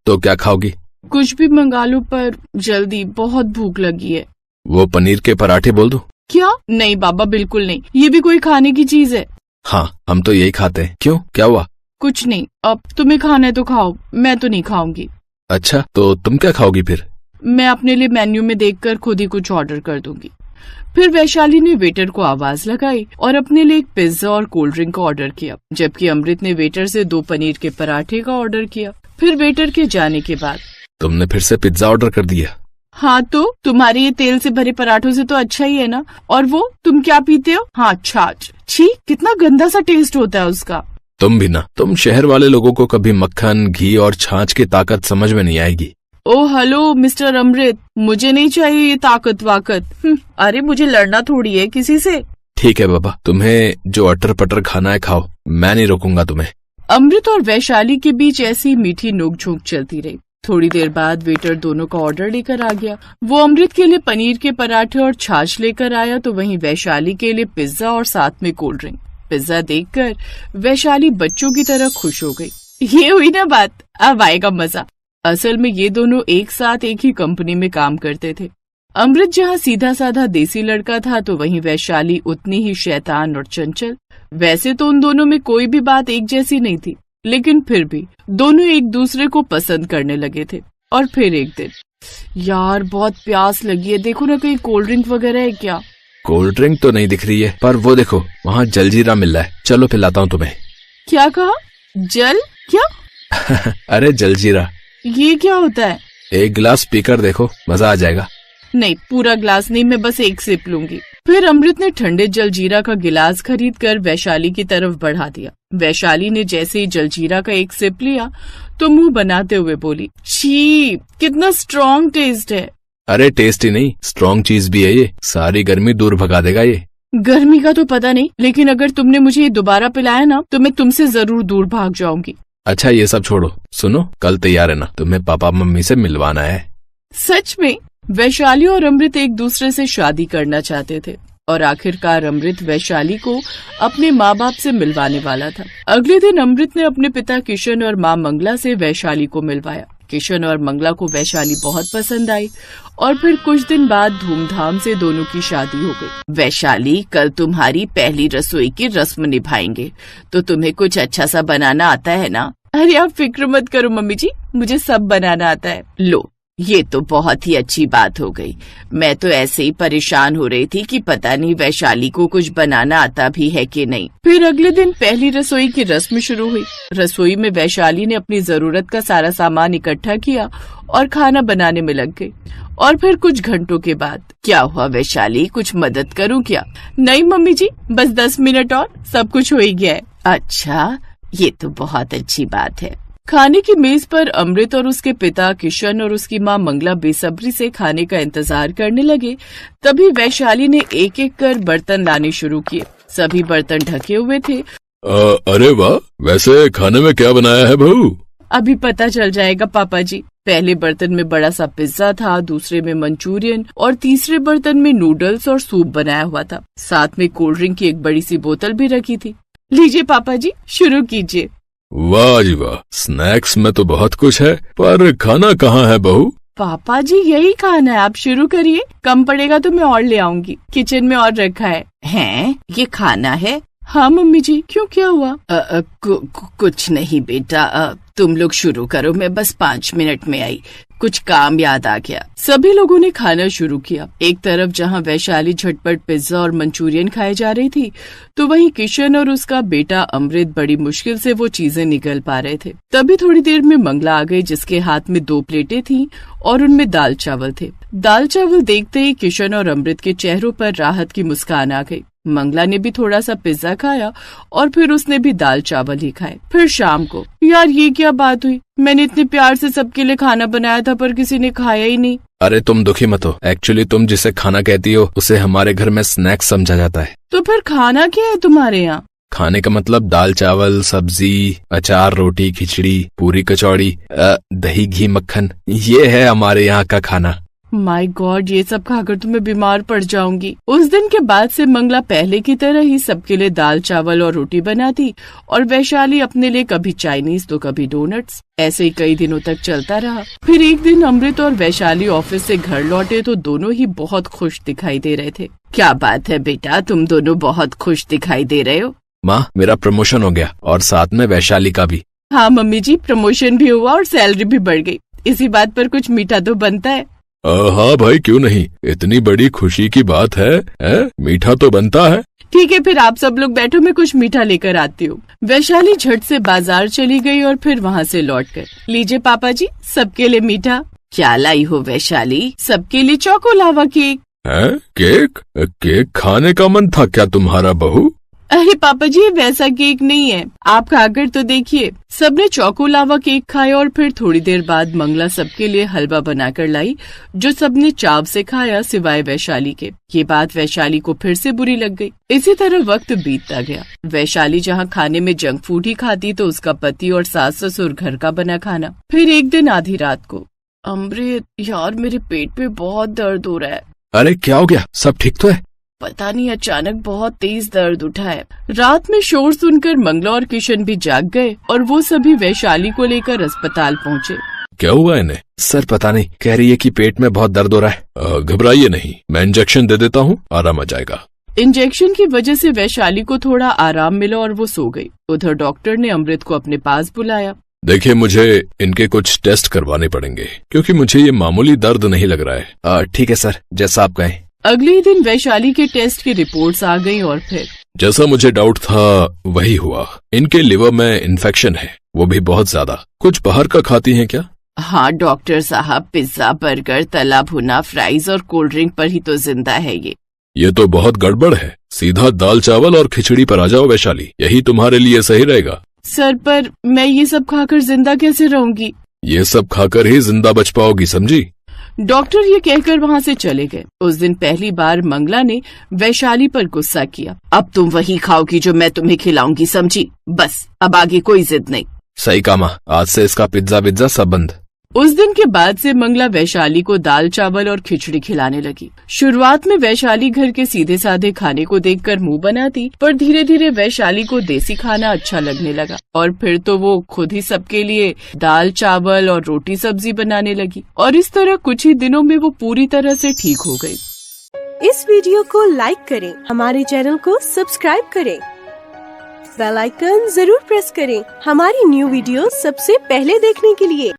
तो क्या खाओगी? कुछ भी मंगा लो, पर जल्दी, बहुत भूख लगी है। वो पनीर के पराठे बोल दूं? क्या? नहीं बाबा, बिल्कुल नहीं, ये भी कोई खाने की चीज है? हाँ, हम तो यही खाते हैं। क्यों, क्या हुआ? कुछ नहीं, अब तुम्हें खाना है तो खाओ, मैं तो नहीं खाऊंगी। अच्छा, तो तुम क्या खाओगी फिर? मैं अपने लिए मेन्यू में देखकर खुद ही कुछ ऑर्डर कर दूंगी। फिर वैशाली ने वेटर को आवाज लगाई और अपने लिए एक पिज्जा और कोल्ड ड्रिंक का ऑर्डर किया, जबकि अमृत ने वेटर से 2 पनीर के पराठे का ऑर्डर किया। फिर वेटर के जाने के बाद, तुमने फिर से पिज्जा ऑर्डर कर दिया? हाँ, तो तुम्हारे ये तेल से भरे पराठों से तो अच्छा ही है ना। और वो तुम क्या पीते हो? हाँ, छाछ। छी, कितना गंदा सा टेस्ट होता है उसका। तुम भी ना, तुम शहर वाले लोगों को कभी मक्खन, घी और छाछ की ताकत समझ में नहीं आएगी। ओ हेलो मिस्टर अमृत, मुझे नहीं चाहिए ये ताकत वाकत। अरे मुझे लड़ना थोड़ी है किसी से। ठीक है बाबा, तुम्हें जो अटर पटर खाना है खाओ, मैं नहीं रोकूंगा तुम्हें। अमृत और वैशाली के बीच ऐसी मीठी नोकझोंक चलती रही। थोड़ी देर बाद वेटर दोनों का ऑर्डर लेकर आ गया। वो अमृत के लिए पनीर के पराठे और छाछ लेकर आया, तो वहीं वैशाली के लिए पिज्जा और साथ में कोल्ड ड्रिंक। पिज्जा देखकर वैशाली बच्चों की तरह खुश हो गई। ये हुई ना बात, अब आएगा मजा। असल में ये दोनों एक साथ एक ही कंपनी में काम करते थे। अमृत जहाँ सीधा साधा देसी लड़का था, तो वहीं वैशाली उतनी ही शैतान और चंचल। वैसे तो उन दोनों में कोई भी बात एक जैसी नहीं थी, लेकिन फिर भी दोनों एक दूसरे को पसंद करने लगे थे। और फिर एक दिन, यार बहुत प्यास लगी है, देखो ना कहीं कोल्ड ड्रिंक वगैरह है क्या? कोल्ड ड्रिंक तो नहीं दिख रही है, पर वो देखो वहाँ जलजीरा मिल रहा है, चलो पिलाता हूँ तुम्हें। क्या कहा? जल क्या? अरे जलजीरा। ये क्या होता है? एक गिलास पीकर देखो, मजा आ जाएगा। नहीं, पूरा गिलास नहीं, मैं बस एक सिप लूंगी। फिर अमृत ने ठंडे जलजीरा का गिलास खरीदकर वैशाली की तरफ बढ़ा दिया। वैशाली ने जैसे ही जलजीरा का एक सिप लिया तो मुंह बनाते हुए बोली, छी, कितना स्ट्रॉन्ग टेस्ट है। अरे टेस्ट ही नहीं, स्ट्रॉन्ग चीज भी है ये, सारी गर्मी दूर भगा देगा ये। गर्मी का तो पता नहीं, लेकिन अगर तुमने मुझे ये दोबारा पिलाया ना, तो मैं तुमसे जरूर दूर भाग जाऊंगी। अच्छा ये सब छोड़ो, सुनो, कल तैयार है ना, तुम्हें पापा मम्मी से मिलवाना है। सच में? वैशाली और अमृत एक दूसरे से शादी करना चाहते थे और आखिरकार अमृत वैशाली को अपने माँ बाप से मिलवाने वाला था। अगले दिन अमृत ने अपने पिता किशन और माँ मंगला से वैशाली को मिलवाया। किशन और मंगला को वैशाली बहुत पसंद आई और फिर कुछ दिन बाद धूमधाम से दोनों की शादी हो गई। वैशाली, कल तुम्हारी पहली रसोई की रस्म निभाएंगे, तो तुम्हें कुछ अच्छा सा बनाना आता है ना? अरे आप फिक्र मत करो मम्मी जी, मुझे सब बनाना आता है। लो, ये तो बहुत ही अच्छी बात हो गई। मैं तो ऐसे ही परेशान हो रही थी कि पता नहीं वैशाली को कुछ बनाना आता भी है कि नहीं। फिर अगले दिन पहली रसोई की रस्म शुरू हुई। रसोई में वैशाली ने अपनी जरूरत का सारा सामान इकट्ठा किया और खाना बनाने में लग गई। और फिर कुछ घंटों के बाद, क्या हुआ वैशाली, कुछ मदद करूं क्या? नहीं मम्मी जी, बस 10 मिनट और सब कुछ हो ही गया है। अच्छा, ये तो बहुत अच्छी बात है। खाने की मेज पर अमृत और उसके पिता किशन और उसकी माँ मंगला बेसब्री से खाने का इंतजार करने लगे। तभी वैशाली ने एक एक कर बर्तन लाने शुरू किए। सभी बर्तन ढके हुए थे। अरे वाह, वैसे खाने में क्या बनाया है बहू? अभी पता चल जाएगा पापा जी। पहले बर्तन में बड़ा सा पिज्जा था, दूसरे में मंचूरियन और तीसरे बर्तन में नूडल्स और सूप बनाया हुआ था। साथ में कोल्ड ड्रिंक की एक बड़ी सी बोतल भी रखी थी। लीजिए पापा जी, शुरू कीजिए। वाह जी वाह, स्नैक्स में तो बहुत कुछ है, पर खाना कहाँ है बहू? पापा जी यही खाना है, आप शुरू करिए, कम पड़ेगा तो मैं और ले आऊंगी, किचन में और रखा है। हैं, ये खाना है? हाँ मम्मी जी, क्यों, क्या हुआ? कुछ नहीं बेटा, तुम लोग शुरू करो, मैं बस 5 मिनट में आई, कुछ काम याद आ गया। सभी लोगों ने खाना शुरू किया। एक तरफ जहाँ वैशाली झटपट पिज्जा और मंचूरियन खाए जा रही थी, तो वहीं किशन और उसका बेटा अमृत बड़ी मुश्किल से वो चीजें निगल पा रहे थे। तभी थोड़ी देर में मंगला आ गई, जिसके हाथ में 2 प्लेटें थीं और उनमें दाल चावल थे। दाल चावल देखते ही किशन और अमृत के चेहरों पर राहत की मुस्कान आ गई। मंगला ने भी थोड़ा सा पिज्जा खाया और फिर उसने भी दाल चावल ही खाए। फिर शाम को, यार ये क्या बात हुई, मैंने इतने प्यार से सबके लिए खाना बनाया था पर किसी ने खाया ही नहीं। अरे तुम दुखी मत हो, एक्चुअली तुम जिसे खाना कहती हो उसे हमारे घर में स्नैक्स समझा जाता है। तो फिर खाना क्या है तुम्हारे यहाँ? खाने का मतलब दाल चावल, सब्जी, अचार, रोटी, खिचड़ी, पूरी, कचौड़ी, दही, घी, मक्खन, ये है हमारे यहाँ का खाना। माय गॉड, ये सब खाकर तो मैं बीमार पड़ जाऊंगी। उस दिन के बाद से मंगला पहले की तरह ही सबके लिए दाल चावल और रोटी बनाती और वैशाली अपने लिए कभी चाइनीज तो कभी डोनट्स। ऐसे ही कई दिनों तक चलता रहा। फिर एक दिन अमृत और वैशाली ऑफिस से घर लौटे तो दोनों ही बहुत खुश दिखाई दे रहे थे। क्या बात है बेटा, तुम दोनों बहुत खुश दिखाई दे रहे हो। माँ, मेरा प्रमोशन हो गया और साथ में वैशाली का भी। हाँ मम्मी जी, प्रमोशन भी हुआ और सैलरी भी बढ़ गई। इसी बात पर कुछ मीठा तो बनता है। हाँ भाई, क्यों नहीं, इतनी बड़ी खुशी की बात है, मीठा तो बनता है। ठीक है, फिर आप सब लोग बैठो, मैं कुछ मीठा लेकर आती हूँ। वैशाली झट से बाजार चली गई और फिर वहाँ से लौट कर, लीजिए पापा जी, सबके लिए मीठा। क्या लाई हो वैशाली? सबके लिए चोको लावा केक। है? केक? केक खाने का मन था क्या तुम्हारा बहू? अरे पापा जी, वैसा केक नहीं है, आप खाकर तो देखिए। सबने चोको लावा केक खाया और फिर थोड़ी देर बाद मंगला सबके लिए हलवा बनाकर लाई, जो सबने चाव से खाया सिवाय वैशाली के। ये बात वैशाली को फिर से बुरी लग गई। इसी तरह वक्त बीतता गया। वैशाली जहाँ खाने में जंक फूड ही खाती तो उसका पति और सास ससुर घर का बना खाना। फिर एक दिन आधी रात को, अमृत यार, मेरे पेट में बहुत दर्द हो रहा है। अरे क्या हो गया, सब ठीक तो है? पता नहीं, अचानक बहुत तेज दर्द उठा है। रात में शोर सुनकर मंगला और किशन भी जाग गए और वो सभी वैशाली को लेकर अस्पताल पहुँचे। क्या हुआ इन्हें? सर पता नहीं, कह रही है कि पेट में बहुत दर्द हो रहा है। घबराइए नहीं, मैं इंजेक्शन दे देता हूँ, आराम आ जाएगा। इंजेक्शन की वजह से वैशाली को थोड़ा आराम मिला और वो सो गई। उधर डॉक्टर ने अमृत को अपने पास बुलाया। देखिए, मुझे इनके कुछ टेस्ट करवाने पड़ेंगे क्योंकि मुझे ये मामूली दर्द नहीं लग रहा है। ठीक है सर, जैसा आप कहें। अगले दिन वैशाली के टेस्ट की रिपोर्ट्स आ गईं और फिर जैसा मुझे डाउट था वही हुआ। इनके लिवर में इन्फेक्शन है, वो भी बहुत ज्यादा। कुछ बाहर का खाती हैं क्या? हाँ डॉक्टर साहब, पिज्जा, बर्गर, तला भुना, फ्राइज और कोल्ड ड्रिंक पर ही तो जिंदा है ये तो बहुत गड़बड़ है। सीधा दाल चावल और खिचड़ी पर आ जाओ वैशाली, यही तुम्हारे लिए सही रहेगा। सर, पर मैं ये सब खाकर जिंदा कैसे रहूंगी? ये सब खाकर ही जिंदा बच पाओगी, समझी? डॉक्टर ये कहकर वहाँ से चले गए। उस दिन पहली बार मंगला ने वैशाली पर गुस्सा किया। अब तुम वही खाओगी जो मैं तुम्हें खिलाऊंगी, समझी? बस, अब आगे कोई जिद नहीं। सही कामा, आज से इसका पिज्जा विज्जा सब बंद। उस दिन के बाद से मंगला वैशाली को दाल चावल और खिचड़ी खिलाने लगी। शुरुआत में वैशाली घर के सीधे साधे खाने को देखकर मुंह बनाती, पर धीरे धीरे वैशाली को देसी खाना अच्छा लगने लगा और फिर तो वो खुद ही सबके लिए दाल चावल और रोटी सब्जी बनाने लगी। और इस तरह कुछ ही दिनों में वो पूरी तरह से ठीक हो गई। इस वीडियो को लाइक करें, हमारे चैनल को सब्सक्राइब करें, बेल आइकन जरूर प्रेस करें हमारी न्यू वीडियो सबसे पहले देखने के लिए।